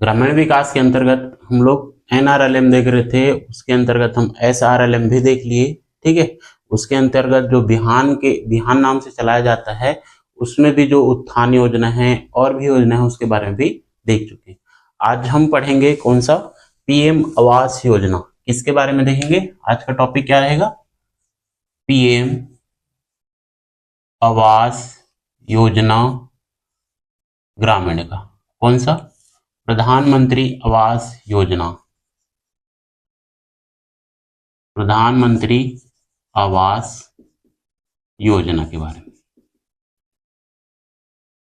ग्रामीण विकास के अंतर्गत हम लोग NRLM देख रहे थे, उसके अंतर्गत हम SRLM भी देख लिए। ठीक है, उसके अंतर्गत जो बिहान नाम से चलाया जाता है, उसमें भी जो उत्थान योजना है और भी योजना है उसके बारे में भी देख चुके हैं। आज हम पढ़ेंगे कौन सा, PM आवास योजना। किसके बारे में देखेंगे? आज का टॉपिक क्या रहेगा? PM आवास योजना ग्रामीण का। कौन सा? प्रधानमंत्री आवास योजना। प्रधानमंत्री आवास योजना के बारे में।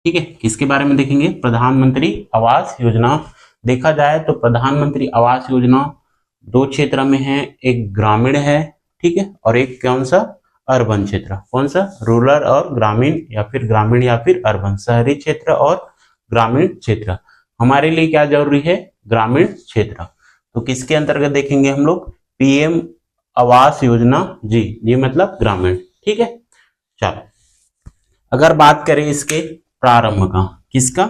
ठीक है, किसके बारे में देखेंगे? प्रधानमंत्री आवास योजना। देखा जाए तो प्रधानमंत्री आवास योजना दो क्षेत्र में है, एक ग्रामीण है, ठीक है, और एक कौन सा? अर्बन क्षेत्र। कौन सा? रूरल और ग्रामीण, या फिर ग्रामीण या फिर अर्बन, शहरी क्षेत्र और ग्रामीण क्षेत्र। हमारे लिए क्या जरूरी है? ग्रामीण क्षेत्र। तो किसके अंतर्गत देखेंगे हम लोग? PM आवास योजना जी, ये मतलब ग्रामीण। ठीक है, चलो अगर बात करें इसके प्रारंभ का, किसका?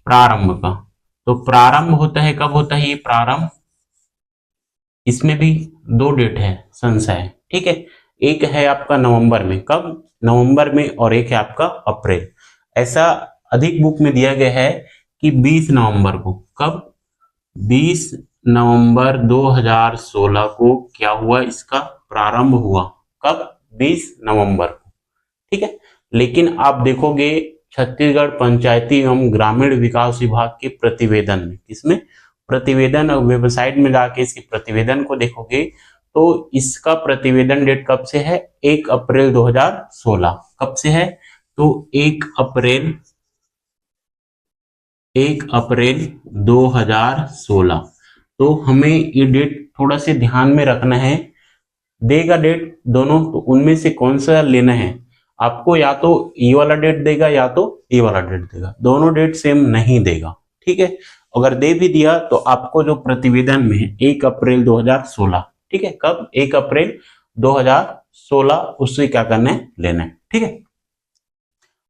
प्रारंभ का। तो प्रारंभ होता है, कब होता है ये प्रारंभ? इसमें भी दो डेट है, संशय। ठीक है, एक है आपका नवंबर में, कब? नवंबर में, और एक है आपका अप्रैल। ऐसा अधिक बुक में दिया गया है कि 20 नवंबर को। कब? 20 नवंबर 2016 को क्या हुआ? इसका प्रारंभ हुआ। कब? 20 नवंबर को। ठीक है, लेकिन आप देखोगे छत्तीसगढ़ पंचायती एवं ग्रामीण विकास विभाग के प्रतिवेदन में, किसमें? प्रतिवेदन, वेबसाइट में जाके इसके प्रतिवेदन को देखोगे तो इसका प्रतिवेदन डेट कब से है? 1 अप्रैल 2016। कब से है? तो 1 अप्रैल 2016। तो हमें ये डेट थोड़ा से ध्यान में रखना है। देगा डेट दोनों, तो उनमें से कौन सा लेना है आपको? या तो ये वाला डेट देगा या तो ये वाला डेट देगा, दोनों डेट सेम नहीं देगा। ठीक है, अगर दे भी दिया तो आपको जो प्रतिवेदन में है 1 अप्रैल 2016, ठीक है, कब? 1 अप्रैल 2016, उससे क्या करना है? लेना है। ठीक है,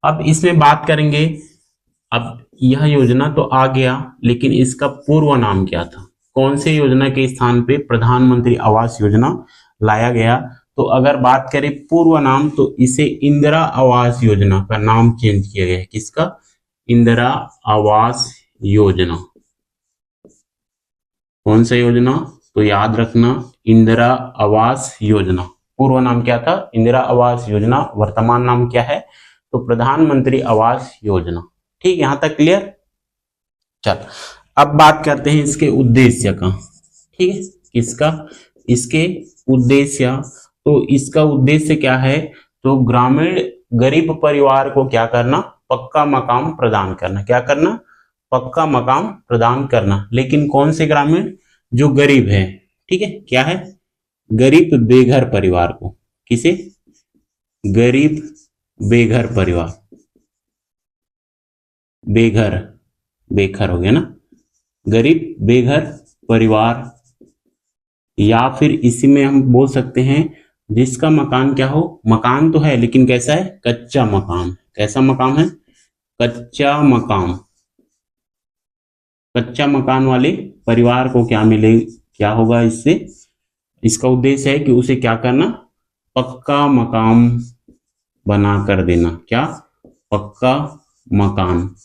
अब इसमें बात करेंगे। अब यह योजना तो आ गया, लेकिन इसका पूर्व नाम क्या था? कौन से योजना के स्थान पे प्रधानमंत्री आवास योजना लाया गया? तो अगर बात करें पूर्व नाम, तो इसे इंदिरा आवास योजना का नाम चेंज किया गया है। किसका? इंदिरा आवास योजना। कौन सा योजना? तो याद रखना, इंदिरा आवास योजना। पूर्व नाम क्या था? इंदिरा आवास योजना। वर्तमान नाम क्या है? तो प्रधानमंत्री आवास योजना। ठीक, यहां तक क्लियर? चल अब बात करते हैं इसके उद्देश्य का। ठीक है, किसका? इसके उद्देश्य। तो इसका उद्देश्य क्या है? तो ग्रामीण गरीब परिवार को क्या करना? पक्का मकान प्रदान करना। क्या करना? पक्का मकान प्रदान करना। लेकिन कौन से ग्रामीण? जो गरीब है। ठीक है, क्या है? गरीब बेघर परिवार को। किसे? गरीब बेघर परिवार। बेघर हो गया ना, गरीब बेघर परिवार। या फिर इसी में हम बोल सकते हैं जिसका मकान क्या हो? मकान तो है लेकिन कैसा है? कच्चा मकान। कैसा मकान है? कच्चा मकान। कच्चा मकान वाले परिवार को क्या मिले? क्या होगा इससे? इसका उद्देश्य है कि उसे क्या करना? पक्का मकान बना कर देना। क्या? पक्का मकान।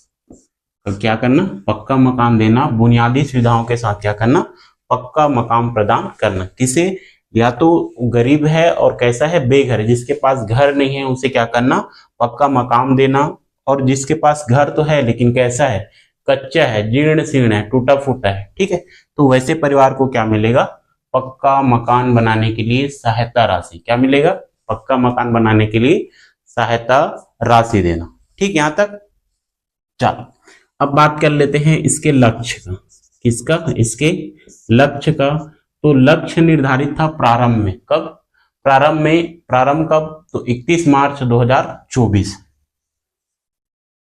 क्या करना? पक्का मकान देना। बुनियादी सुविधाओं के साथ क्या करना? पक्का मकान प्रदान करना। किसे? या तो गरीब है और कैसा है? बेघर है, जिसके पास घर नहीं है उसे क्या करना? पक्का मकान देना। और जिसके पास घर तो है लेकिन कैसा है? कच्चा है, जीर्ण शीर्ण है, टूटा फूटा है। ठीक है, तो वैसे परिवार को क्या मिलेगा? पक्का मकान बनाने के लिए सहायता राशि। क्या मिलेगा? पक्का मकान बनाने के लिए सहायता राशि देना। ठीक, यहां तक? चलो अब बात कर लेते हैं इसके लक्ष्य का। किसका? इसके लक्ष्य का। तो लक्ष्य निर्धारित था प्रारंभ में। कब? प्रारंभ कब? तो 31 मार्च 2024।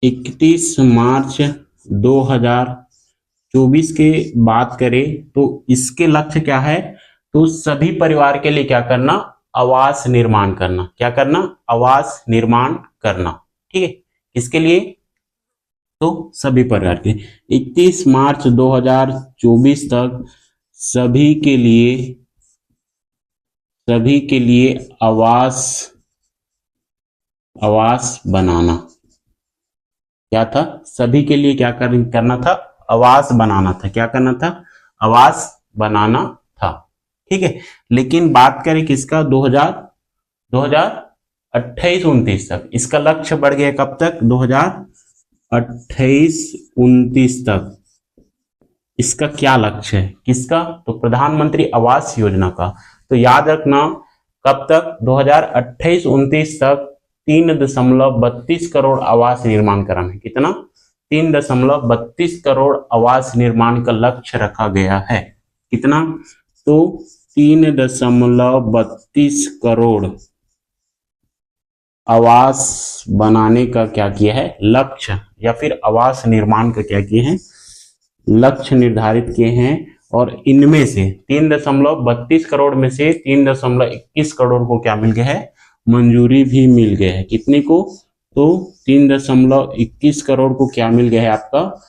31 मार्च 2024 के बात करें तो इसके लक्ष्य क्या है? तो सभी परिवार के लिए क्या करना? आवास निर्माण करना। क्या करना? आवास निर्माण करना। ठीक है, किसके लिए? तो सभी प्रकार के 31 मार्च 2024 तक सभी के लिए आवास बनाना क्या था, सभी के लिए क्या करना था, आवास बनाना था। क्या करना था, आवास बनाना था। ठीक है, लेकिन बात करें किसका, 2028-29 तक इसका लक्ष्य बढ़ गया। कब तक, 2028-29 तक इसका क्या लक्ष्य है, किसका, तो प्रधानमंत्री आवास योजना का। तो याद रखना कब तक, 2028-29 तक 3.32 करोड़ आवास निर्माण कराना है। कितना, 3.32 करोड़ आवास निर्माण का लक्ष्य रखा गया है। कितना, तो 3.32 करोड़ आवास बनाने का क्या किया है, लक्ष्य, या फिर आवास निर्माण का क्या किए हैं, लक्ष्य निर्धारित किए हैं। और इनमें से 3.32 करोड़ में से 3.21 करोड़ को क्या मिल गया है, मंजूरी भी मिल गया है। कितने को, तो 3.21 करोड़ को क्या मिल गया है, आपका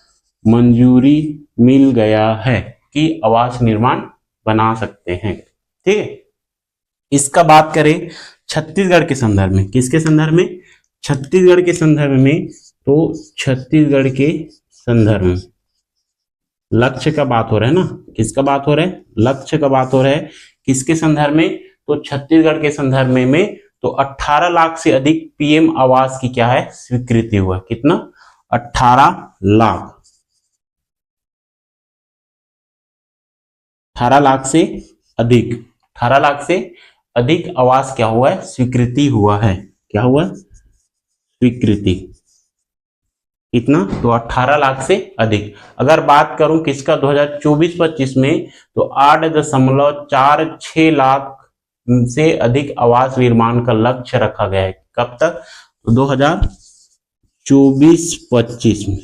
मंजूरी मिल गया है कि आवास निर्माण बना सकते हैं। ठीक है, इसका बात करें छत्तीसगढ़ के संदर्भ में, किसके संदर्भ में, छत्तीसगढ़ के संदर्भ में, तो छत्तीसगढ़ के संदर्भ में लक्ष्य का बात हो रहा है ना, किसका बात हो रहा है, लक्ष्य का बात हो रहा है, किसके संदर्भ में, तो छत्तीसगढ़ के संदर्भ में तो 18 लाख से अधिक पीएम आवास की क्या है, स्वीकृति हुआ। कितना, 18 लाख, 18 लाख से अधिक, 18 लाख से अधिक आवास क्या हुआ है, स्वीकृति हुआ है। क्या हुआ, स्वीकृति। कितना, तो 18 लाख से अधिक। अगर बात करूं किसका, 2024-25 में, तो 8.46 लाख से अधिक आवास निर्माण का लक्ष्य रखा गया है। कब तक, तो 2024-25 में,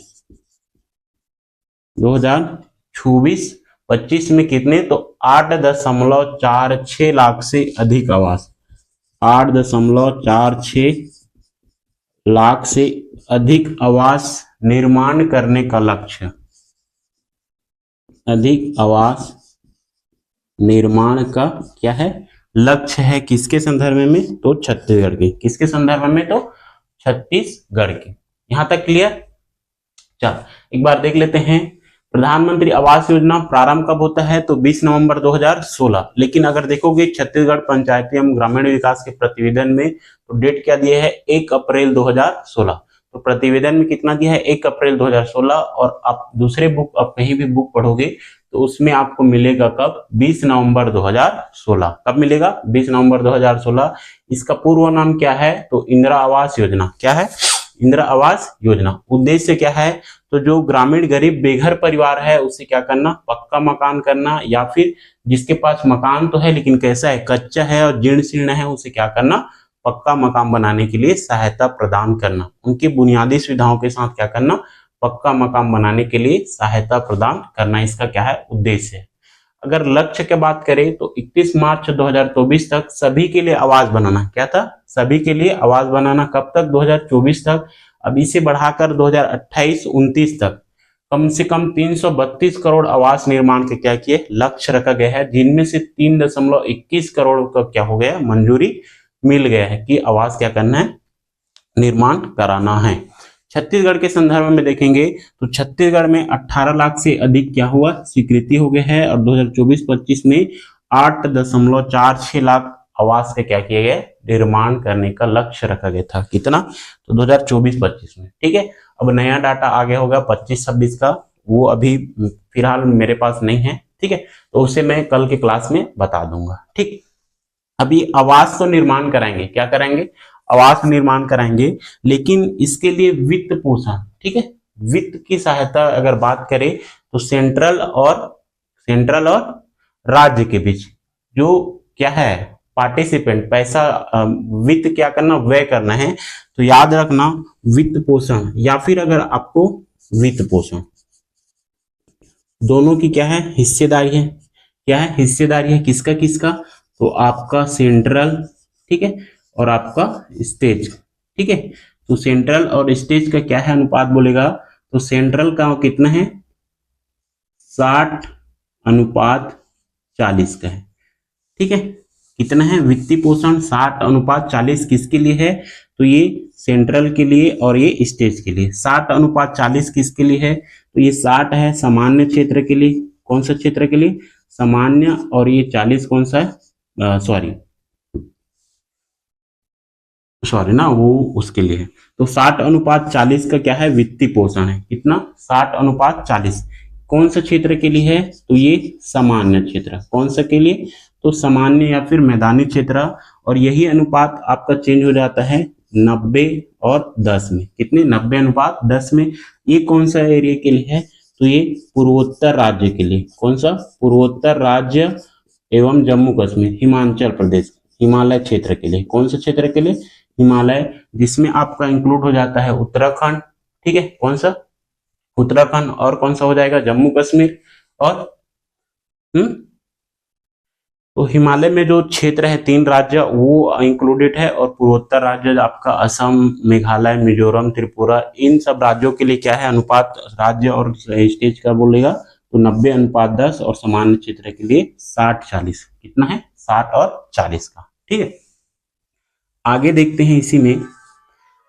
2024-25 में कितने, तो 8.46 लाख से अधिक आवास, 8.46 लाख से अधिक आवास निर्माण करने का लक्ष्य, अधिक आवास निर्माण का क्या है, लक्ष्य है। किसके संदर्भ में, तो छत्तीसगढ़ के, किसके संदर्भ में, तो छत्तीसगढ़ के। यहां तक क्लियर। चल एक बार देख लेते हैं, प्रधानमंत्री आवास योजना प्रारंभ कब होता है, तो 20 नवंबर 2016। लेकिन अगर देखोगे छत्तीसगढ़ पंचायती एवं ग्रामीण विकास के प्रतिवेदन में, तो डेट क्या दिया है, 1 अप्रैल 2016। तो प्रतिवेदन में कितना दिया है, 1 अप्रैल 2016। और आप दूसरे बुक, आप कहीं भी बुक पढ़ोगे तो उसमें आपको मिलेगा कब, 20 नवंबर 2016। कब मिलेगा, 20 नवंबर 2016। इसका पूर्व नाम क्या है, तो इंदिरा आवास योजना। क्या है, इंदिरा आवास योजना। उद्देश्य क्या है, तो जो ग्रामीण गरीब बेघर परिवार है उसे क्या करना, पक्का मकान करना, या फिर जिसके पास मकान तो है लेकिन कैसा है, कच्चा है और जीर्ण शीर्ण है, उसे क्या करना, पक्का मकान बनाने के लिए सहायता प्रदान करना। उनकी बुनियादी सुविधाओं के साथ क्या करना, पक्का मकान बनाने के लिए सहायता प्रदान करना, इसका क्या है, उद्देश्य है। अगर लक्ष्य की बात करें तो 31 मार्च 2024 तक सभी के लिए आवास बनाना। क्या था, सभी के लिए आवास बनाना। कब तक, 2024 तक। अब इसे बढ़ाकर 2028-29 तक कम से कम 332 करोड़ आवास निर्माण के क्या किए, लक्ष्य रखा गया है, जिनमें से 3.21 करोड़ का क्या हो गया, मंजूरी मिल गया है कि आवास क्या करना है, निर्माण कराना है। छत्तीसगढ़ के संदर्भ में देखेंगे तो छत्तीसगढ़ में 18 लाख से अधिक क्या हुआ, स्वीकृति हो गया है। और 2024-25 में 8.46 लाख आवास के क्या किए गए, निर्माण करने का लक्ष्य रखा गया था। कितना, तो 2024-25 में। ठीक है, अब नया डाटा आ गया होगा 25-26 का, वो अभी फिलहाल मेरे पास नहीं है। ठीक है, तो उसे मैं कल के क्लास में बता दूंगा। ठीक, अभी आवास तो निर्माण कराएंगे, क्या कराएंगे, आवास निर्माण कराएंगे, लेकिन इसके लिए वित्त पोषण, ठीक है, वित्त की सहायता अगर बात करें तो सेंट्रल और राज्य के बीच जो क्या है, पार्टिसिपेंट पैसा, वित्त क्या करना, व्यय करना है। तो याद रखना वित्त पोषण, या फिर अगर आपको वित्त पोषण दोनों की क्या है, हिस्सेदारी है। क्या है, हिस्सेदारी है, किसका किसका, तो आपका सेंट्रल, ठीक है, और आपका स्टेट। ठीक है, तो सेंट्रल और स्टेट का क्या है अनुपात बोलेगा, तो सेंट्रल का कितना है 60:40 का है। ठीक है, कितना है वित्तीय पोषण 60:40 किसके लिए है, तो ये सेंट्रल के लिए और ये स्टेट के लिए। 60:40 किसके लिए है, तो ये 60 है सामान्य क्षेत्र के लिए, कौन सा क्षेत्र के लिए, सामान्य, और ये 40 कौन सा है, सॉरी ना, वो उसके लिए है। तो 60:40 का क्या है वित्तीय पोषण है, कितना 60:40 कौन सा क्षेत्र के लिए है, तो ये सामान्य क्षेत्र, कौन सा के लिए, तो सामान्य या फिर मैदानी क्षेत्र। और यही अनुपात आपका चेंज हो जाता है 90:10 में, कितने 90:10 में। ये कौन सा एरिया के लिए है, तो ये पूर्वोत्तर राज्य के लिए, कौन सा, पूर्वोत्तर राज्य एवं जम्मू कश्मीर, हिमाचल प्रदेश, हिमालय क्षेत्र के लिए, कौन सा क्षेत्र के लिए, हिमालय, जिसमें आपका इंक्लूड हो जाता है उत्तराखंड। ठीक है, कौन सा, उत्तराखंड, और कौन सा हो जाएगा जम्मू कश्मीर, और तो हिमालय में जो क्षेत्र है 3 राज्य वो इंक्लूडेड है, और पूर्वोत्तर राज्य आपका असम, मेघालय, मिजोरम, त्रिपुरा, इन सब राज्यों के लिए क्या है अनुपात, राज्य और स्टेट का बोलेगा तो 90:10, और सामान्य क्षेत्र के लिए 60:40, कितना है 60 और 40 का। ठीक है, आगे देखते हैं, इसी में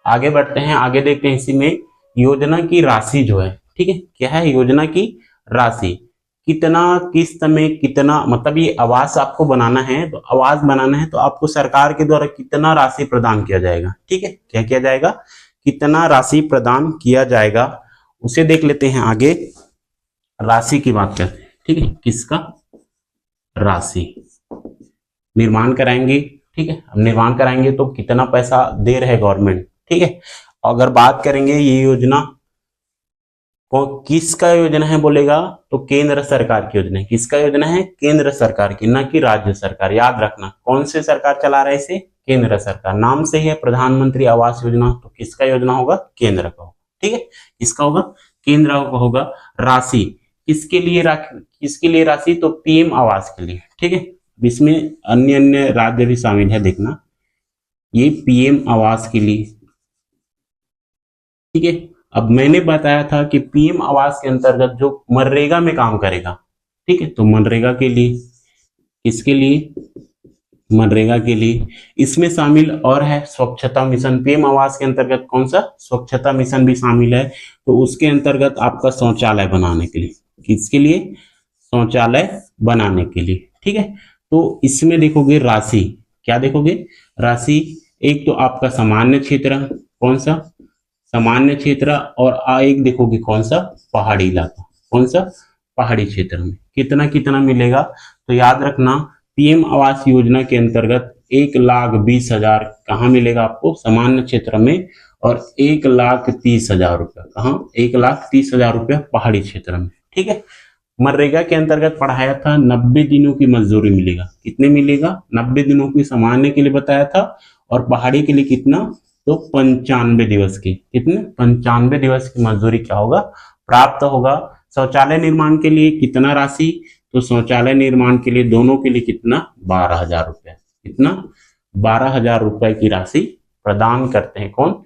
आगे बढ़ते हैं, आगे देखते हैं इसी में योजना की राशि जो है। ठीक है, क्या है योजना की राशि, कितना किस्त में कितना, मतलब ये आवास आपको बनाना है, तो आवास बनाना है तो आपको सरकार के द्वारा कितना राशि प्रदान किया जाएगा। ठीक है, क्या किया जाएगा, कितना राशि प्रदान किया जाएगा, उसे देख लेते हैं। आगे राशि की बात करते हैं। ठीक है, किसका, राशि निर्माण कराएंगे। ठीक है, अब निर्माण कराएंगे तो कितना पैसा दे रहे गवर्नमेंट। ठीक है, अगर बात करेंगे ये योजना को किसका योजना है बोलेगा, तो केंद्र सरकार की योजना है। किसका योजना है, केंद्र सरकार की, न कि राज्य सरकार। याद रखना कौन से सरकार चला रहा है इसे, केंद्र सरकार। नाम से ही है प्रधानमंत्री आवास योजना, तो किसका योजना होगा, केंद्र का। ठीक है, किसका होगा, केंद्र का होगा। राशि किसके लिए राशि, तो पीएम आवास के लिए। ठीक है, इसमें अन्य अन्य राज्य भी शामिल है, देखना ये पीएम आवास के लिए। ठीक है, अब मैंने बताया था कि पीएम आवास के अंतर्गत जो मनरेगा में काम करेगा। ठीक है, तो मनरेगा के लिए, किसके लिए, मनरेगा के लिए। इसमें शामिल और है स्वच्छता मिशन, पीएम आवास के अंतर्गत कौन सा, स्वच्छता मिशन भी शामिल है। तो उसके अंतर्गत आपका शौचालय बनाने के लिए, किसके लिए, शौचालय बनाने के लिए। ठीक है, तो इसमें देखोगे राशि, क्या देखोगे, राशि एक तो आपका सामान्य क्षेत्र, कौन सा, सामान्य क्षेत्र, और एक देखोगे कौन सा, पहाड़ी इलाका, कौन सा, पहाड़ी क्षेत्र में कितना कितना मिलेगा। तो याद रखना पीएम आवास योजना के अंतर्गत 1,20,000 कहाँ मिलेगा आपको, सामान्य क्षेत्र में, और 1,30,000 रुपया कहाँ, 1,30,000 रुपया पहाड़ी क्षेत्र में। ठीक है, मनरेगा के अंतर्गत पढ़ाया था 90 दिनों की मजदूरी मिलेगा, कितने मिलेगा, 90 दिनों की सामान्य के लिए बताया था, और पहाड़ी के लिए कितना, तो 95 दिवस की, कितने 95 दिवस की मजदूरी क्या होगा, प्राप्त होगा। शौचालय निर्माण के लिए कितना राशि, तो शौचालय निर्माण के लिए दोनों के लिए कितना, 12,000 रुपया, कितना 12,000 रुपए की राशि प्रदान करते हैं, कौन,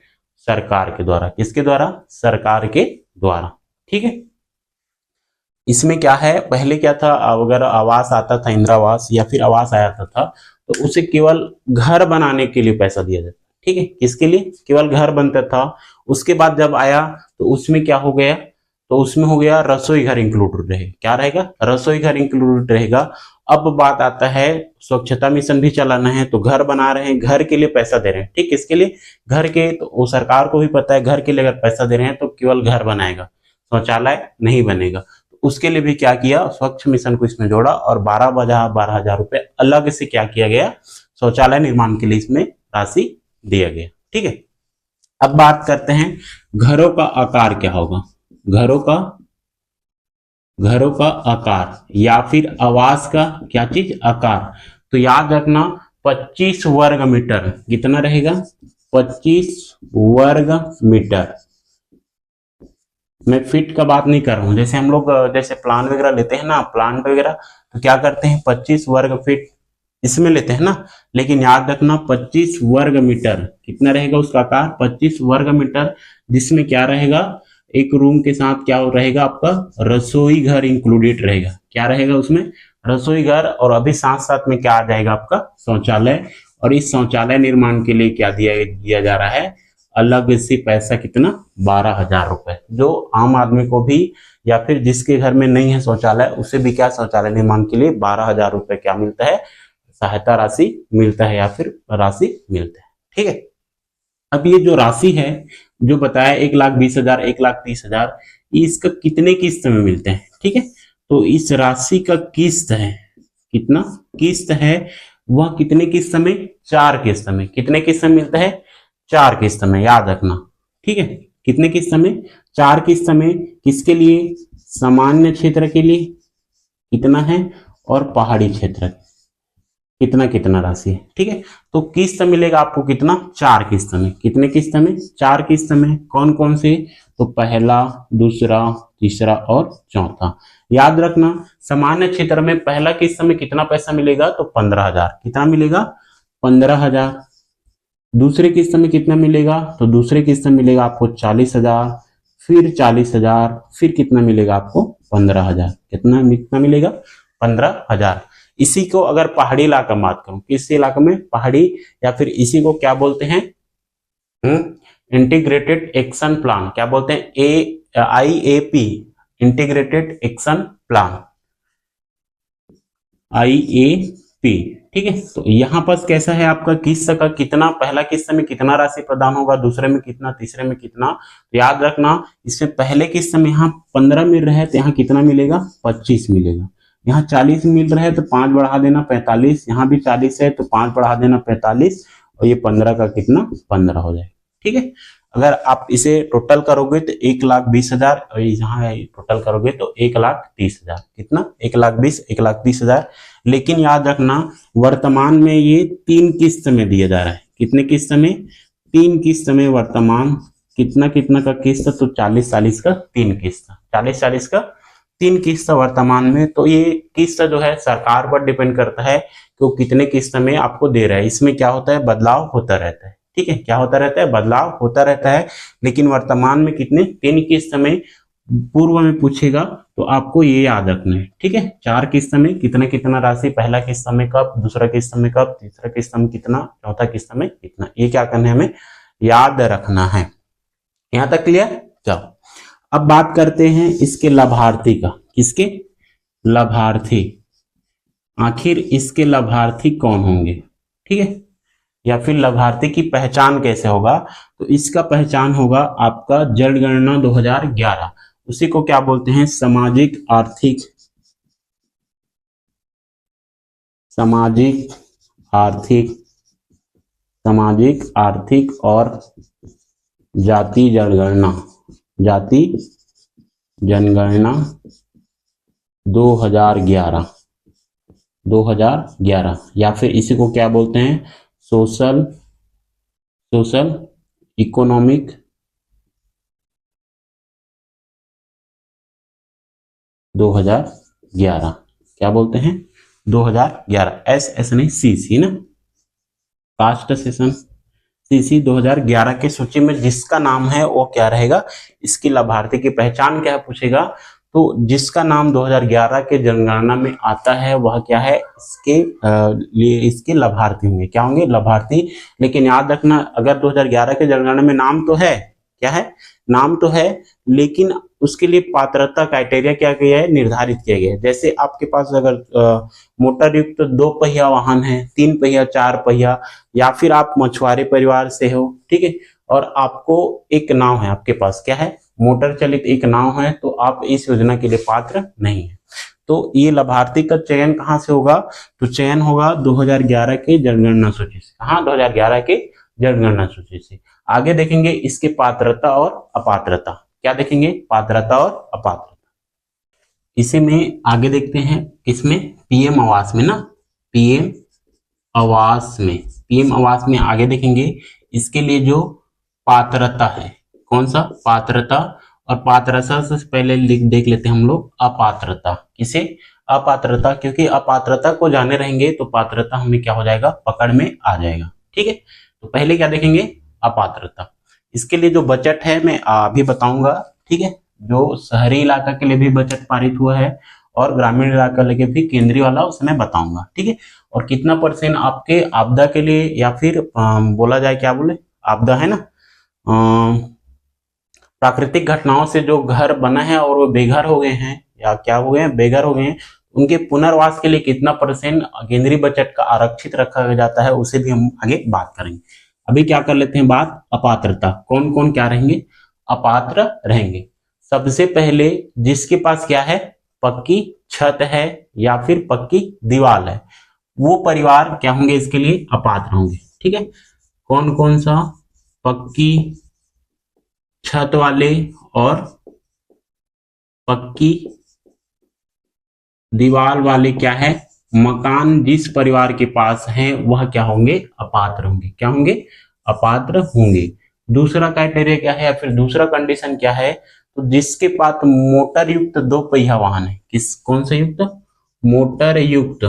सरकार के द्वारा, किसके द्वारा, सरकार के द्वारा। ठीक है, इसमें क्या है, पहले क्या था, अगर आवास आता था, इंदिरा आवास या फिर आवास आया था तो उसे केवल घर बनाने के लिए पैसा दिया जाता। ठीक है, किसके लिए, केवल घर बनता था। उसके बाद जब आया तो उसमें क्या हो गया, तो उसमें हो गया रसोई घर इंक्लूडेड रहेगा, क्या रहेगा, रसोई घर इंक्लूडेड रहेगा। अब बात आता है स्वच्छता मिशन भी चलाना है, तो घर बना रहे हैं, घर के लिए पैसा दे रहे हैं। ठीक, किसके लिए, घर के, तो वो सरकार को भी पता है घर के लिए अगर पैसा दे रहे हैं तो केवल घर बनाएगा, शौचालय नहीं बनेगा। उसके लिए भी क्या किया, स्वच्छ मिशन को इसमें जोड़ा, और 12,000 रुपए अलग से क्या किया गया, शौचालय निर्माण के लिए इसमें राशि दिया गया। ठीक है, अब बात करते हैं घरों का आकार क्या होगा, घरों का आकार या फिर आवास का क्या चीज, आकार। तो याद रखना 25 वर्ग मीटर, कितना रहेगा, 25 वर्ग मीटर। मैं फीट का बात नहीं कर रहा हूं, जैसे हम लोग जैसे प्लान वगैरह लेते हैं ना, प्लांट वगैरह, तो क्या करते हैं 25 वर्ग फीट इसमें लेते हैं ना, लेकिन याद रखना 25 वर्ग मीटर कितना रहेगा उसका आकार, 25 वर्ग मीटर, जिसमें क्या रहेगा, एक रूम के साथ क्या रहेगा, आपका रसोई घर इंक्लूडेड रहेगा। क्या रहेगा उसमें, रसोई घर, और अभी साथ साथ में क्या आ जाएगा, आपका शौचालय। और इस शौचालय निर्माण के लिए क्या दिया जा रहा है, अलग से पैसा, कितना, 12,000 रुपए, जो आम आदमी को भी या फिर जिसके घर में नहीं है शौचालय उसे भी क्या, शौचालय निर्माण के लिए 12,000 रुपए क्या मिलता है, सहायता राशि मिलता है या फिर राशि मिलता है। ठीक है, अब ये जो राशि है जो बताया 1,20,000, 1,30,000, इसका कितने किस्त में मिलते हैं। ठीक है, तो इस राशि का किस्त है, कितना किस्त है, वह कितने किस्त में, 4 किस्त में। कितने किस्त में मिलता है, 4 किस्त में, याद रखना। ठीक है, कितने किस्त में, 4 किस्त में। किसके लिए, सामान्य क्षेत्र के लिए कितना है, और पहाड़ी क्षेत्र कितना कितना राशि है। ठीक है, तो किस्त मिलेगा आपको कितना, 4 किस्त में। कितने किस्त में, 4 किस्त में। कौन कौन से, तो पहला, दूसरा, तीसरा और चौथा। याद रखना, सामान्य क्षेत्र में पहला किस्त में कितना पैसा मिलेगा, तो 15,000। कितना मिलेगा, 15,000। दूसरे किस्त में कितना मिलेगा, तो दूसरे किस्त में मिलेगा आपको 40,000, फिर 40,000, फिर कितना मिलेगा आपको, 15,000। कितना मिलेगा, 15,000। इसी को अगर पहाड़ी इलाका में बात करूं, किस इलाके में, पहाड़ी, या फिर इसी को क्या बोलते हैं, इंटीग्रेटेड एक्शन प्लान। क्या बोलते हैं, IAP, integrated action plan, IAP। ठीक है, तो यहां पर कैसा है आपका किस्त का कितना, पहला किस्त में कितना राशि प्रदान होगा, दूसरे में कितना, तीसरे में कितना। तो याद रखना, इसमें पहले किस्त में यहाँ 15 मिल रहा है तो यहाँ कितना मिलेगा, 25 मिलेगा। यहाँ 40 मिल रहा है तो 5 बढ़ा देना 45, यहाँ भी 40 है तो 5 बढ़ा देना 45, और ये 15 का कितना, 15 हो जाएगा। ठीक है, अगर आप इसे टोटल करोगे तो 1,20,000, और यहाँ टोटल करोगे तो 1,30,000। कितना, 1,20,000, 1,30,000। लेकिन याद रखना, वर्तमान में ये 3 किस्त में दिया जा रहा है। कितने किस्त में, 3 किस्त में वर्तमान। कितना कितना का किस्त, तो 40-40 का 3 किस्त, 40-40 का 3 किस्त वर्तमान में। तो ये किस्त जो है सरकार पर डिपेंड करता है कि वो कितने किस्त में आपको दे रहा है। इसमें क्या होता है, बदलाव होता रहता है। ठीक है, क्या होता रहता है, बदलाव होता रहता है। लेकिन वर्तमान में कितने, 3 किस्त में। पूर्व में पूछेगा तो आपको ये याद रखना है। ठीक है, 4 किस्त में कितना कितना राशि, पहला किस्त में कब, दूसरा किस्त में कब, तीसरा किस्त में कितना, चौथा किस्त में कितना, ये क्या करना है, हमें याद रखना है। यहां तक क्लियर। चलो अब बात करते हैं इसके लाभार्थी का। किसके, लाभार्थी। आखिर इसके लाभार्थी कौन होंगे। ठीक है, या फिर लाभार्थी की पहचान कैसे होगा, तो इसका पहचान होगा आपका जनगणना 2011, उसी को क्या बोलते हैं, सामाजिक आर्थिक, सामाजिक आर्थिक, सामाजिक आर्थिक और जाति जनगणना, जाति जनगणना 2011, 2011, या फिर इसी को क्या बोलते हैं, सोशल इकोनॉमिक 2011, क्या बोलते हैं, 2011, SS नहीं, CC ना, कास्ट सेशन, CC 2011 की सूची में जिसका नाम है वो क्या रहेगा, इसकी लाभार्थी की पहचान क्या है पूछेगा, तो जिसका नाम 2011 के जनगणना में आता है वह क्या है, इसके लाभार्थी होंगे। क्या होंगे, लाभार्थी। लेकिन याद रखना, अगर 2011 के जनगणना में नाम तो है, क्या है, नाम तो है, लेकिन उसके लिए पात्रता क्राइटेरिया क्या किया है, निर्धारित किया गया है। जैसे आपके पास अगर मोटर युक्त 2 पहिया वाहन है, 3 पहिया, 4 पहिया, या फिर आप मछुआरे परिवार से हो, ठीक है, और आपको एक नाव है, आपके पास क्या है, मोटर चलित एक नाव है, तो आप इस योजना के लिए पात्र नहीं है। तो ये लाभार्थी का चयन कहां से होगा, तो चयन होगा 2011 के जनगणना सूची से। हाँ, 2011 के जनगणना सूची से। आगे देखेंगे इसके पात्रता और अपात्रता। क्या देखेंगे, पात्रता और अपात्रता। इसे में आगे देखते हैं, इसमें PM आवास में ना, PM आवास में, PM आवास में आगे देखेंगे इसके लिए जो पात्रता है, कौन सा, पात्रता। और पात्रता से पहले देख लेते हैं हम लोग अपात्रता। किसे, अपात्रता, क्योंकि अपात्रता को जाने रहेंगे तो पात्रता हमें क्या हो जाएगा, पकड़ में आ जाएगा। ठीक है, तो पहले क्या देखेंगे, अपात्रता। इसके लिए जो बजट है मैं अभी बताऊंगा, ठीक है, जो शहरी इलाका के लिए भी बजट पारित हुआ है और ग्रामीण इलाका के लिए भी केंद्रीय वाला उसमें बताऊंगा, ठीक है। और कितना परसेंट आपके आपदा के लिए या फिर बोला जाए क्या बोले, आपदा है ना, प्राकृतिक घटनाओं से जो घर बना है और वो बेघर हो गए हैं या क्या हो गए हैं, बेघर हो गए हैं, उनके पुनर्वास के लिए कितना परसेंट केंद्रीय बजट का आरक्षित रखा जाता है, उसे भी हम आगे बात करेंगे। अभी क्या कर लेते हैं बात, अपात्रता। कौन कौन क्या रहेंगे, अपात्र रहेंगे। सबसे पहले जिसके पास क्या है, पक्की छत है या फिर पक्की दीवार है, वो परिवार क्या होंगे, इसके लिए अपात्र होंगे, ठीक है। कौन कौन सा, पक्की छत वाले और पक्की दीवार वाले क्या है, मकान जिस परिवार के पास है वह क्या होंगे, अपात्र होंगे। क्या होंगे, अपात्र होंगे। दूसरा क्राइटेरिया क्या है या फिर दूसरा कंडीशन क्या है, तो जिसके पास मोटर युक्त दो पहिया वाहन है। किस, कौन सा युक्त, मोटर युक्त,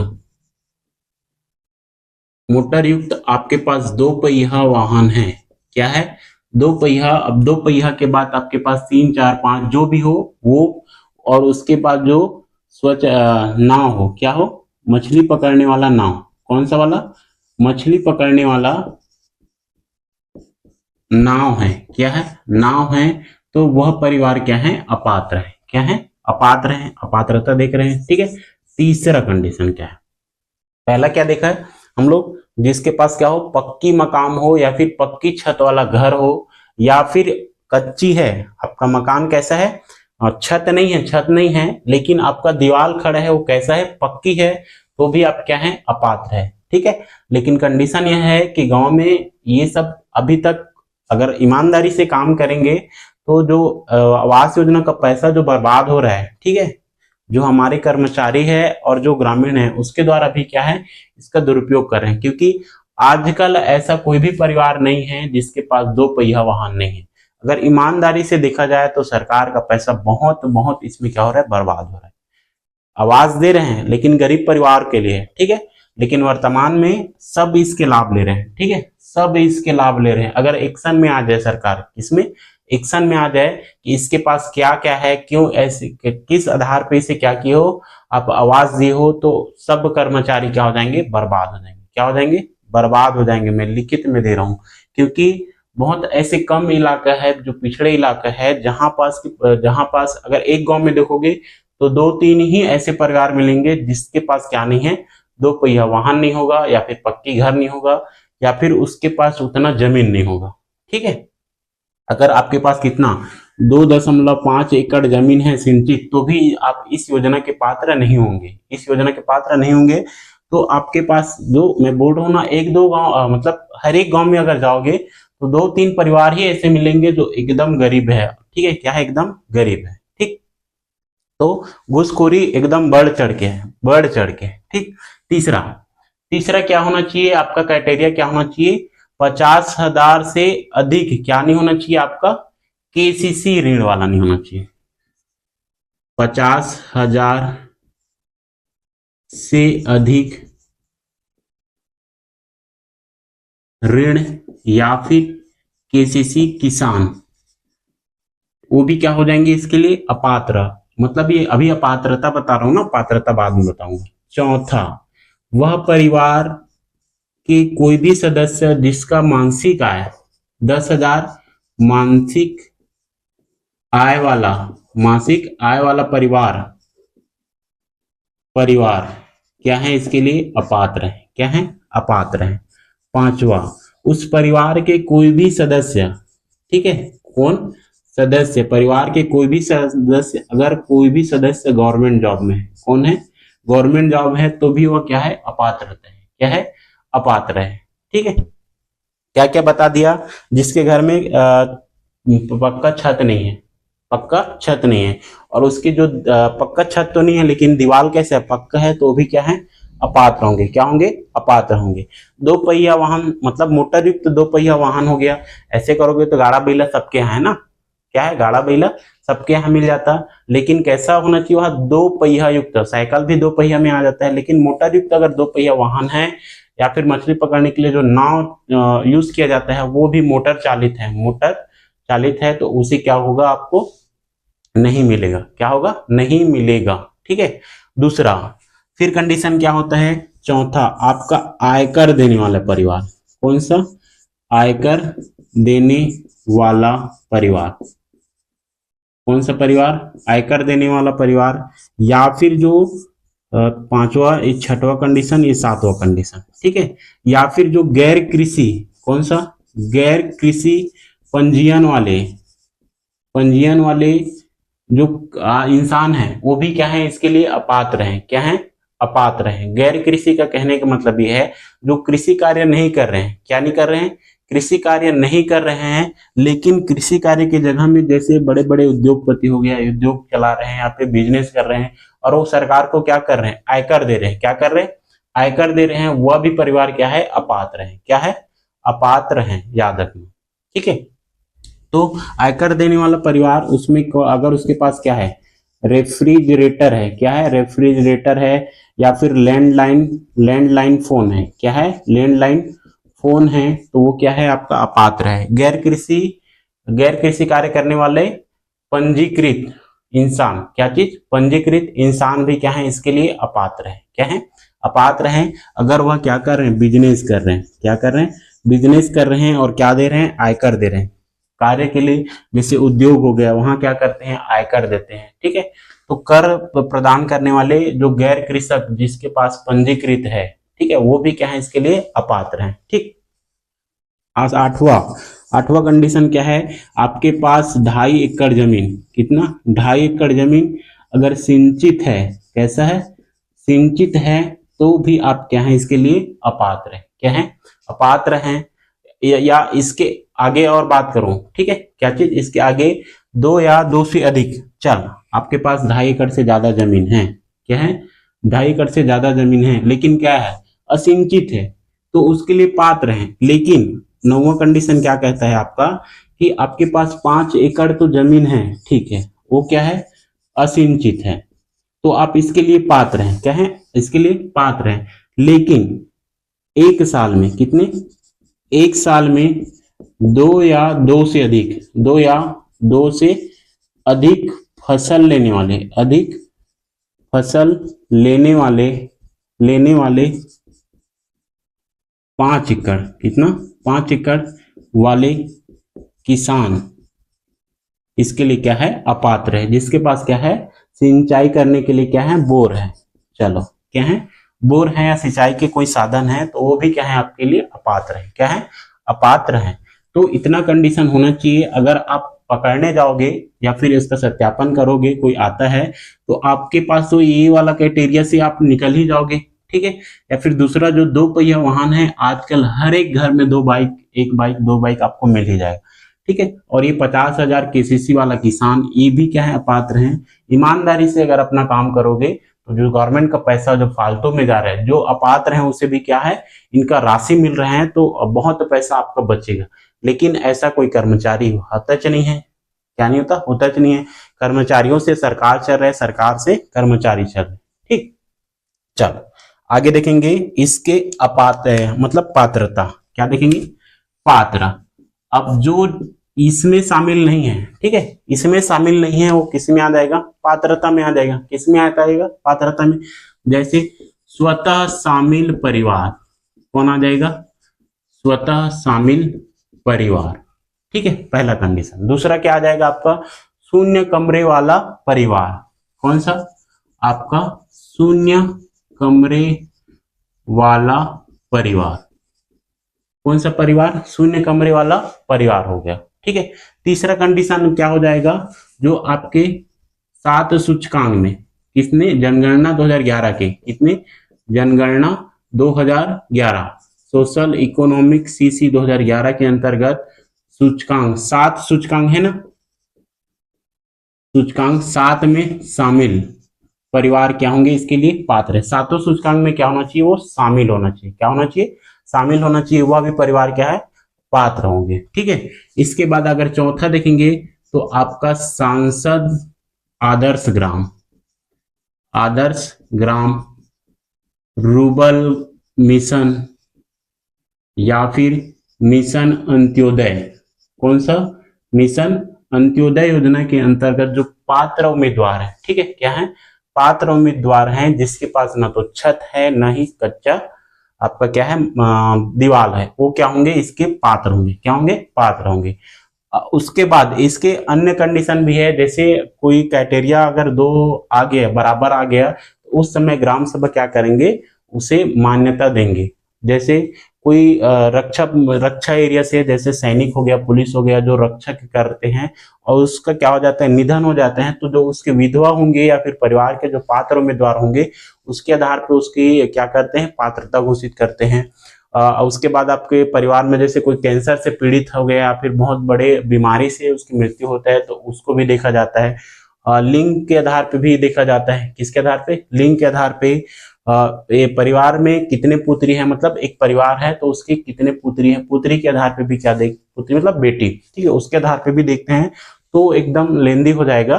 मोटर युक्त आपके पास दो पहिया वाहन है। क्या है, दो पहिया। अब दो पहिया के बाद आपके पास 3, 4, 5 जो भी हो वो, और उसके बाद जो स्वच्छ नाव हो, क्या हो, मछली पकड़ने वाला नाव। कौन सा वाला, मछली पकड़ने वाला नाव है। क्या है, नाव है। तो वह परिवार क्या है, अपात्र है। क्या है, अपात्र है, अपात्रता देख रहे हैं, ठीक है। तीसरा कंडीशन क्या है, पहला क्या देखा है हम लोग, जिसके पास क्या हो, पक्की मकान हो या फिर पक्की छत वाला घर हो, या फिर कच्ची है आपका मकान, कैसा है, छत नहीं है, छत नहीं है लेकिन आपका दीवार खड़ा है, वो कैसा है, पक्की है, तो भी आप क्या है, अपात्र है, ठीक है। लेकिन कंडीशन यह है कि गांव में ये सब अभी तक अगर ईमानदारी से काम करेंगे तो जो आवास योजना का पैसा जो बर्बाद हो रहा है, ठीक है, जो हमारे कर्मचारी है और जो ग्रामीण है उसके द्वारा भी क्या है, इसका दुरुपयोग कर रहे हैं। क्योंकि आजकल ऐसा कोई भी परिवार नहीं है जिसके पास दो पहिया वाहन नहीं है। अगर ईमानदारी से देखा जाए तो सरकार का पैसा बहुत बहुत इसमें क्या हो रहा है, बर्बाद हो रहा है। आवास दे रहे हैं लेकिन गरीब परिवार के लिए, ठीक है, लेकिन वर्तमान में सब इसके लाभ ले रहे हैं, ठीक है, सब इसके लाभ ले रहे हैं। अगर एक्शन में आ जाए सरकार, इसमें एक्शन में आ जाए कि इसके पास क्या क्या है, क्यों ऐसे, किस आधार पे इसे क्या किए हो, आप आवाज दिए हो, तो सब कर्मचारी क्या हो जाएंगे, बर्बाद हो जाएंगे। क्या हो जाएंगे, बर्बाद हो जाएंगे। मैं लिखित में दे रहा हूं, क्योंकि बहुत ऐसे कम इलाका है जो पिछड़े इलाका है जहां पास अगर एक गांव में देखोगे तो 2-3 ही ऐसे परिवार मिलेंगे जिसके पास क्या नहीं है, दो पहिया वाहन नहीं होगा, या फिर पक्की घर नहीं होगा, या फिर उसके पास उतना जमीन नहीं होगा, ठीक है। अगर आपके पास कितना 2.5 एकड़ जमीन है सिंचित, तो भी आप इस योजना के पात्र नहीं होंगे, इस योजना के पात्र नहीं होंगे। तो आपके पास जो मैं बोल रहा हूँ ना, एक दो गांव, मतलब हर एक गांव में अगर जाओगे तो 2-3 परिवार ही ऐसे मिलेंगे जो एकदम गरीब है, ठीक है, क्या है, एकदम गरीब है, ठीक। तो घूसखोरी एकदम बढ़ चढ़ के है, बढ़ चढ़ के, ठीक। तीसरा क्या होना चाहिए, आपका क्राइटेरिया क्या होना चाहिए, 50,000 से अधिक क्या नहीं होना चाहिए, आपका केसीसी ऋण वाला नहीं होना चाहिए। 50,000 से अधिक ऋण या फिर केसीसी किसान, वो भी क्या हो जाएंगे, इसके लिए अपात्र। मतलब ये अभी अपात्रता बता रहा हूं ना, पात्रता बाद में बताऊंगा। चौथा, वह परिवार के कोई भी सदस्य जिसका मासिक आय 10,000 मासिक आय वाला परिवार क्या है, इसके लिए अपात्र है। क्या है, अपात्र है। पांचवा, उस परिवार के कोई भी सदस्य, ठीक है, कौन, सदस्य, परिवार के कोई भी सदस्य, अगर कोई भी सदस्य गवर्नमेंट जॉब में है, कौन है, गवर्नमेंट जॉब है, तो भी वह क्या है, अपात्र है। क्या है, अपात्र है, ठीक है। क्या क्या बता दिया, जिसके घर में पक्का छत नहीं है, पक्का छत नहीं है, और उसकी जो पक्का छत तो नहीं है लेकिन दीवार कैसे है, पक्का है, तो भी क्या है, अपात्र होंगे। क्या होंगे, अपात्र होंगे। दो पहिया वाहन, मतलब मोटर युक्त दो पहिया वाहन हो गया। ऐसे करोगे तो गाड़ा बैला सबके यहाँ है ना, क्या है, गाड़ा बैला सबके यहाँ मिल जाता, लेकिन कैसा होना चाहिए, वहां दो पहिया युक्त। साइकिल भी दो पहिया में आ जाता है, लेकिन मोटर युक्त अगर दो पहिया वाहन है, या फिर मछली पकड़ने के लिए जो नाव यूज किया जाता है वो भी मोटर चालित है, तो उसे क्या होगा, आपको नहीं मिलेगा। क्या होगा? नहीं मिलेगा। ठीक है। दूसरा, फिर कंडीशन क्या होता है? चौथा, आपका आयकर देने वाला परिवार। कौन सा? आयकर देने वाला परिवार। कौन सा परिवार? आयकर देने वाला परिवार। या फिर जो पांचवा, ये छठवा कंडीशन, ये सातवां कंडीशन। ठीक है। या फिर जो गैर कृषि, कौन सा? गैर कृषि पंजीयन वाले, पंजीयन वाले जो इंसान है वो भी क्या है? इसके लिए अपात्र हैं। क्या है? अपात्र हैं। गैर कृषि का कहने का मतलब ये है जो कृषि कार्य नहीं कर रहे हैं। क्या नहीं कर रहे हैं? कृषि कार्य नहीं कर रहे हैं, लेकिन कृषि कार्य की जगह में जैसे बड़े बड़े उद्योगपति हो गया, उद्योग चला रहे हैं, यहाँ पे बिजनेस कर रहे हैं, और वो सरकार को क्या कर रहे हैं? आयकर दे रहे हैं। क्या कर रहे हैं? आयकर दे रहे हैं। वह भी परिवार क्या है? अपात्र है। क्या है? अपात्र है, याद रखना। ठीक है। तो आयकर देने वाला परिवार, उसमें अगर उसके पास क्या है? रेफ्रिजरेटर है। क्या है? रेफ्रिजरेटर है। या फिर लैंडलाइन फोन है। क्या है? लैंडलाइन फोन है, तो वो क्या है? आपका अपात्र है। गैर कृषि कार्य करने वाले पंजीकृत इंसान, क्या चीज? पंजीकृत इंसान भी क्या है? इसके लिए अपात्र है। क्या है? अपात्र है। अगर वह क्या कर रहे हैं? बिजनेस कर रहे हैं। क्या कर रहे हैं? बिजनेस कर रहे हैं, और क्या दे रहे हैं? आयकर दे रहे हैं। कार्य के लिए, जैसे उद्योग हो गया, वहां क्या करते हैं? आयकर देते हैं। ठीक है। तो कर प्रदान करने वाले जो गैर कृषक जिसके पास पंजीकृत है, ठीक है, वो भी क्या है? इसके लिए अपात्र है। ठीक। आज आठवां कंडीशन क्या है? आपके पास 2.5 एकड़ जमीन, कितना? 2.5 एकड़ जमीन अगर सिंचित है, कैसा है? सिंचित है, तो भी आप क्या है? इसके लिए अपात्र है। क्या है? अपात्र हैं। या इसके आगे और बात करूं, ठीक है, क्या चीज? इसके आगे 2 या 2 से अधिक, चल आपके पास 2.5 एकड़ से ज्यादा जमीन है। क्या है? 2.5 एकड़ से ज्यादा जमीन है, लेकिन क्या है? असिंचित है, तो उसके लिए पात्र हैं। लेकिन 9वां कंडीशन क्या कहता है आपका? कि आपके पास 5 एकड़ तो जमीन है, ठीक है, वो क्या है? असिंचित है, तो आप इसके लिए पात्र हैं। क्या है? इसके लिए पात्र हैं। लेकिन एक साल में कितने? एक साल में 2 या 2 से अधिक, 2 या 2 से अधिक फसल लेने वाले, अधिक फसल लेने वाले 5 एकड़, कितना? 5 एकड़ वाले किसान इसके लिए क्या है? अपात्र है। जिसके पास क्या है? सिंचाई करने के लिए क्या है? बोर है। चलो, क्या है? बोर है या सिंचाई के कोई साधन है, तो वो भी क्या है? आपके लिए अपात्र है। क्या है? अपात्र है। तो इतना कंडीशन होना चाहिए। अगर आप पकड़ने जाओगे या फिर इसका सत्यापन करोगे, कोई आता है, तो आपके पास तो ये वाला क्राइटेरिया से आप निकल ही जाओगे। ठीक है। या फिर दूसरा, जो 2 पहिया वाहन है, आजकल हर एक घर में 2 बाइक, 1 बाइक, 2 बाइक आपको मिल ही जाएगा। ठीक है। और ये 50,000 केसीसी वाला किसान, ये भी क्या है? अपात्र हैं। ईमानदारी से अगर अपना काम करोगे, तो जो गवर्नमेंट का पैसा जो फालतू में जा रहा है, जो अपात्र हैं उसे भी क्या है? इनका राशि मिल रहा है, तो बहुत पैसा आपका बचेगा। लेकिन ऐसा कोई कर्मचारी होता च नहीं है। क्या नहीं होता? होता च नहीं है। कर्मचारियों से सरकार चल रहा है, सरकार से कर्मचारी चल रहे हैं। ठीक। चलो आगे देखेंगे इसके अपात्र मतलब पात्रता। क्या देखेंगे? पात्र। अब जो इसमें शामिल नहीं है, ठीक है, इसमें शामिल नहीं है, वो किस में आ जाएगा? पात्रता में आ जाएगा। किस में आता है? पात्रता में। जैसे स्वतः शामिल परिवार, कौन आ जाएगा? स्वतः शामिल परिवार। ठीक है, पहला कंडीशन। दूसरा क्या आ जाएगा आपका? शून्य कमरे वाला परिवार। कौन सा? आपका शून्य कमरे वाला परिवार। कौन सा परिवार? शून्य कमरे वाला परिवार हो गया। ठीक है। तीसरा कंडीशन क्या हो जाएगा? जो आपके 7 सूचकांक में, किसने? जनगणना 2011 के, कितने? जनगणना 2011, सोशल इकोनॉमिक सीसी 2011 के अंतर्गत सूचकांक 7 सूचकांक है ना, सूचकांक 7 में शामिल परिवार क्या होंगे? इसके लिए पात्र है। 7 सूचकांक में क्या होना चाहिए? वो शामिल होना चाहिए। क्या होना चाहिए? शामिल होना चाहिए। वह भी परिवार क्या है? पात्र होंगे। ठीक है। इसके बाद अगर चौथा देखेंगे, तो आपका सांसद आदर्श ग्राम, आदर्श ग्राम रूरल मिशन, या फिर मिशन अंत्योदय। कौन सा? मिशन अंत्योदय योजना के अंतर्गत जो पात्र उम्मीदवार है, ठीक है, क्या है, पात्र उम्मीदवार हैं जिसके पास ना तो छत है ना ही कच्चा आपका क्या है दीवार है, वो क्या होंगे, इसके पात्र होंगे, क्या होंगे, पात्र होंगे। उसके बाद इसके अन्य कंडीशन भी है, जैसे कोई क्राइटेरिया अगर दो आ गया, बराबर आ गया, तो उस समय ग्राम सभा क्या करेंगे, उसे मान्यता देंगे। जैसे कोई रक्षा एरिया से, जैसे सैनिक हो गया, पुलिस हो गया, जो रक्षक करते हैं और उसका क्या हो जाता है, निधन हो जाते हैं, तो जो उसके विधवा होंगे या फिर परिवार के जो पात्र उम्मीदवार होंगे, उसके आधार पर उसकी क्या करते हैं, पात्रता घोषित करते हैं। उसके बाद आपके परिवार में जैसे कोई कैंसर से पीड़ित हो गया या फिर बहुत बड़े बीमारी से उसकी मृत्यु होता है, तो उसको भी देखा जाता है। लिंग के आधार पे भी देखा जाता है, किसके आधार पे, लिंग के आधार पे। ये परिवार में कितने पुत्री हैं, मतलब एक परिवार है तो उसकी कितने पुत्री हैं, पुत्री के आधार पे भी क्या देख, पुत्री मतलब बेटी, ठीक है, उसके आधार पे भी देखते हैं, तो एकदम लेंदी हो जाएगा।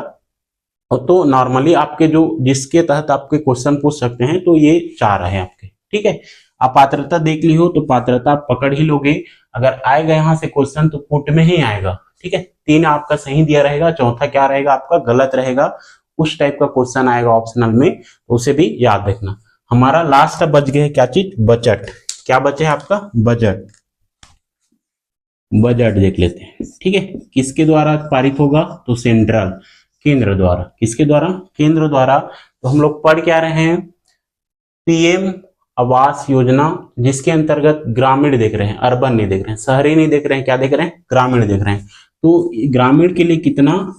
और तो नॉर्मली आपके जो जिसके तहत आपके क्वेश्चन पूछ सकते हैं, तो ये 4 है आपके, ठीक है। आप पात्रता देख ली हो तो पात्रता आप पकड़ ही लोगे, अगर आएगा यहाँ से क्वेश्चन तो पुट में ही आएगा, ठीक है। 3 आपका सही दिया रहेगा, चौथा क्या रहेगा आपका गलत रहेगा, उस टाइप का क्वेश्चन आएगा ऑप्शनल में, तो उसे भी याद रखना। हमारा लास्ट बच गया है क्या चीज, बजट। क्या बचे है आपका, बजट। बजट देख लेते हैं, ठीक है, किसके द्वारा पारित होगा, तो सेंट्रल, केंद्र द्वारा, किसके द्वारा, केंद्र द्वारा। तो हम लोग पढ़ क्या रहे हैं, पीएम आवास योजना, जिसके अंतर्गत ग्रामीण देख रहे हैं, अर्बन नहीं देख रहे हैं, शहरी नहीं देख रहे हैं, क्या देख रहे हैं, ग्रामीण देख रहे हैं। तो ग्रामीण के लिए कितना,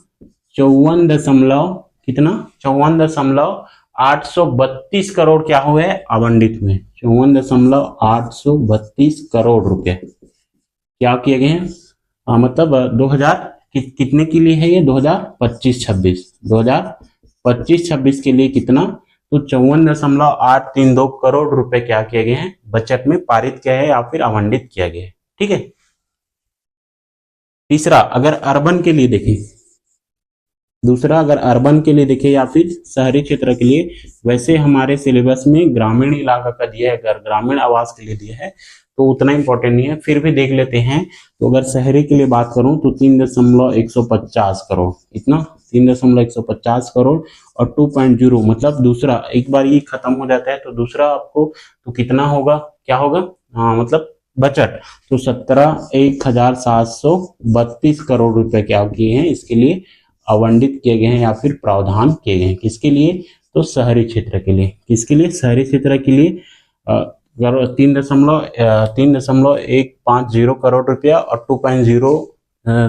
54.832 करोड़ क्या हुए आवंटित हुए, 54.832 करोड़ रुपए क्या किए गए हैं, मतलब 2000 कितने के लिए है ये, 2025-26 के लिए कितना, तो 54.832 करोड़ रुपए क्या किए गए हैं, बजट में पारित किया है या फिर आवंटित किया गया है, ठीक है। तीसरा अगर अर्बन के लिए देखें, दूसरा अगर अर्बन के लिए देखें या फिर शहरी क्षेत्र के लिए, वैसे हमारे सिलेबस में ग्रामीण इलाका का दिया है, अगर ग्रामीण आवास के लिए दिया है तो उतना इंपॉर्टेंट नहीं है, फिर भी देख लेते हैं। तो अगर शहरी के लिए बात करूं तो 3.150 करोड़, इतना 3.150 करोड़ और 2.0 मतलब दूसरा, एक बार ये खत्म हो जाता है तो दूसरा आपको तो कितना होगा, क्या होगा, मतलब बजट, तो 17,732 करोड़ रुपए क्या किए हैं, इसके लिए आवंटित किए गए हैं या फिर प्रावधान किए गए हैं, किसके लिए, तो शहरी क्षेत्र के लिए, किसके लिए, शहरी क्षेत्र के लिए 3.150 करोड़ रुपया और 2.0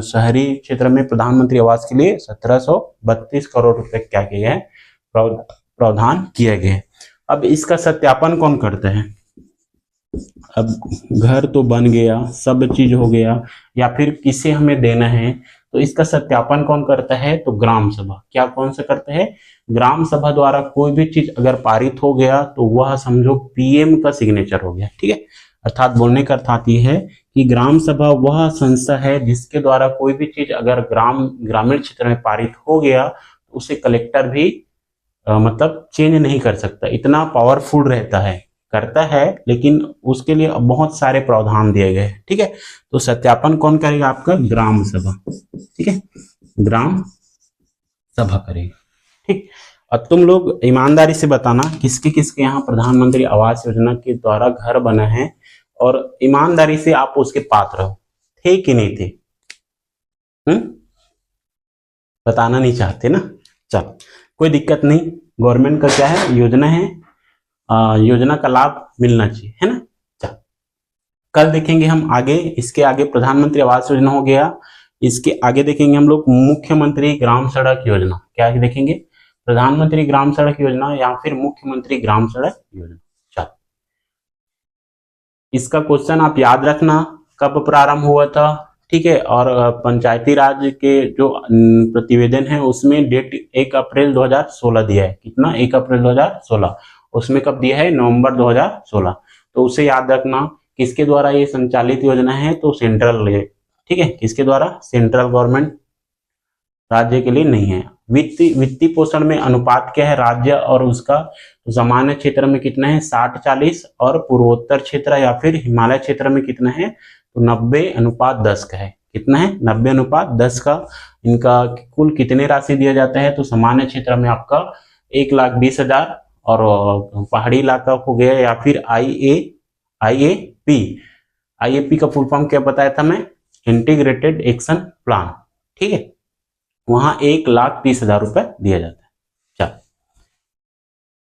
शहरी क्षेत्र में प्रधानमंत्री आवास के लिए 1732 करोड़ रुपए क्या किए गए, प्रावधान किए गए। अब इसका सत्यापन कौन करता है, अब घर तो बन गया, सब चीज हो गया, या फिर किसे हमें देना है, तो इसका सत्यापन कौन करता है, तो ग्राम सभा। क्या कौन सा करता है, ग्राम सभा द्वारा कोई भी चीज अगर पारित हो गया तो वह समझो पीएम का सिग्नेचर हो गया, ठीक है। अर्थात बोलने का अर्थात ये है कि ग्राम सभा वह संस्था है जिसके द्वारा कोई भी चीज अगर ग्रामीण क्षेत्र में पारित हो गया तो उसे कलेक्टर भी मतलब चेंज नहीं कर सकता, इतना पावरफुल रहता है, करता है लेकिन उसके लिए बहुत सारे प्रावधान दिए गए हैं, ठीक है। तो सत्यापन कौन करेगा, आपका ग्राम सभा, ठीक है, ग्राम सभा करेगा, ठीक। और तुम लोग ईमानदारी से बताना किसके किसके यहाँ प्रधानमंत्री आवास योजना के द्वारा घर बना है, और ईमानदारी से आप उसके पात्र हो, थे कि नहीं थे, बताना नहीं चाहते ना, चल कोई दिक्कत नहीं, गवर्नमेंट का क्या है, योजना है, योजना का लाभ मिलना चाहिए, है ना। चल कल देखेंगे हम आगे, इसके आगे प्रधानमंत्री आवास योजना हो गया, इसके आगे देखेंगे हम लोग मुख्यमंत्री ग्राम सड़क योजना, क्या देखेंगे, प्रधानमंत्री ग्राम सड़क योजना या फिर मुख्यमंत्री ग्राम सड़क योजना। चल इसका क्वेश्चन आप याद रखना, कब प्रारंभ हुआ था, ठीक है, और पंचायती राज के जो प्रतिवेदन है उसमें डेट 1 अप्रैल 2016 दिया है, कितना, 1 अप्रैल 2016, उसमें कब दिया है, नवंबर 2016, तो उसे याद रखना। किसके द्वारा ये संचालित योजना है, तो सेंट्रल, ठीक है, किसके द्वारा, सेंट्रल गवर्नमेंट, राज्य के लिए नहीं है। वित्तीय पोषण में अनुपात क्या है, राज्य और उसका, तो सामान्य क्षेत्र में कितना है, 60-40, और पूर्वोत्तर क्षेत्र या फिर हिमालय क्षेत्र में कितना है, तो 90:10 का है, कितना है 90:10 का इनका कुल कितने राशि दिया जाता है। तो सामान्य क्षेत्र में आपका 1,20,000 और पहाड़ी इलाका हो गया या फिर आईएपी का फुल फॉर्म क्या बताया था मैं, इंटीग्रेटेड एक्शन प्लान, ठीक है, वहां 1,30,000 रुपए दिया जाता है।